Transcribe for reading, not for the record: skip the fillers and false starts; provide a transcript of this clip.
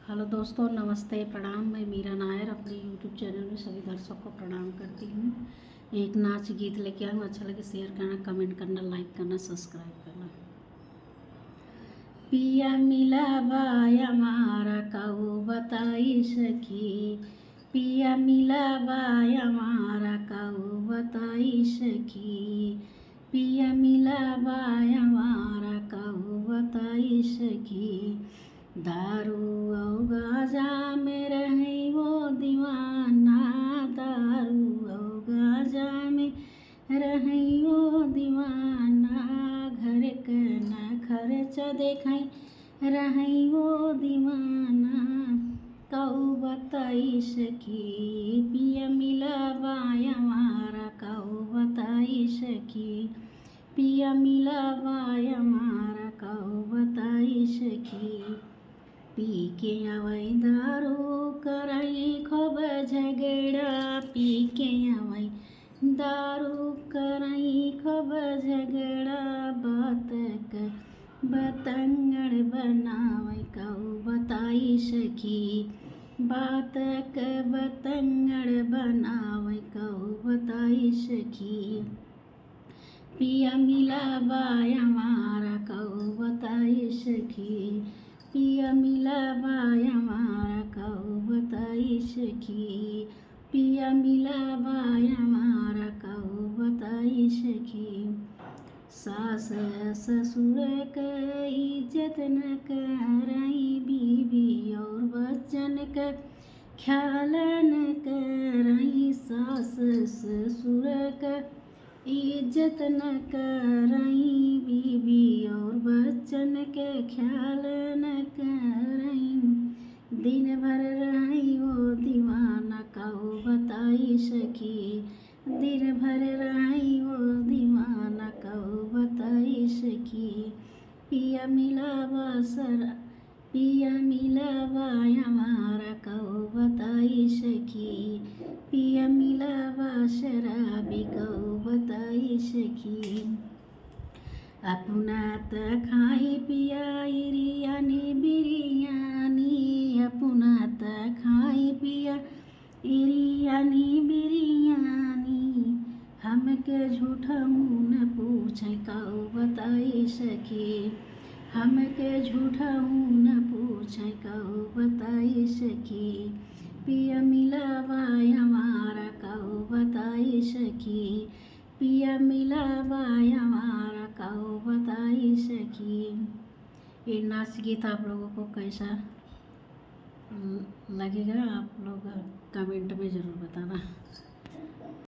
Hello दोस्तों, नमस्ते, प्रणाम। मैं मीरा नायर अपने यूट्यूब चैनल में सभी दर्शकों को प्रणाम करती हूँ। एक नाच गीत लेके आऊँ, अच्छा लगे शेयर करना, कमेंट करना, लाइक करना, सब्सक्राइब करना। पिया मिला बाया मारा काऊ बताई सखी, पिया मिला बाया मारा काऊ बताई सखी, पिया मिला बाया मारा काऊ बताई सखी। दारू औ गाजा में रही वो दीवाना, दारू औ गाजा में रही वो दीवाना, घर के न खर्चा देखाई रही वो दीवाना, काऊ बताई सखी, पिया मिला बाया मारा काऊ बताई सखी, पिया मिला बाया मारा काऊ बताई सखी। पी के आवई दारू करई खूब झगड़ा, पी के आवई दारू करई खूब झगड़ा, बतंगड़ बनावई काऊ बताई सखी, बात के बतंगड़ बनावई काऊ बताई सखी। पिया मिला बाया मारा काऊ बताई सखी, पिया मिला बाया मारा काऊ बताई सखी, पिया मिला बाया मारा काऊ बताई सखी। सास ससुर के इज्जत न करई, बीवी और बच्चन के ख्याल न करई, सास ससुर के इज्जत न करई, बीवी और बच्चन के ख्याल न करई, दिन भर रही वो दीवाना काऊ बताई सखी, दिन भर रही वो दीवाना काऊ बताई सखी। पिया मिला बासरा, पिया मिला बाया मारा काऊ बताई सखी, पिया मिला बासरा भी काऊ बताई सखी। अपना त खाई पिया इरियानी बिरयानी, अपना त खाई पिया इरियानी बिरयानी, हमके झूठा मुँह न पूछे काऊ बताई सखी, हमके झूठा मुँह न पूछे काऊ बताई सखी। पिया मिला बाया मारा काऊ बताई सखी, पिया मिला बाया मारा काऊ बताई सखी। ये नाच गीत आप लोगों को कैसा लगेगा, आप लोग कमेंट में ज़रूर बताना।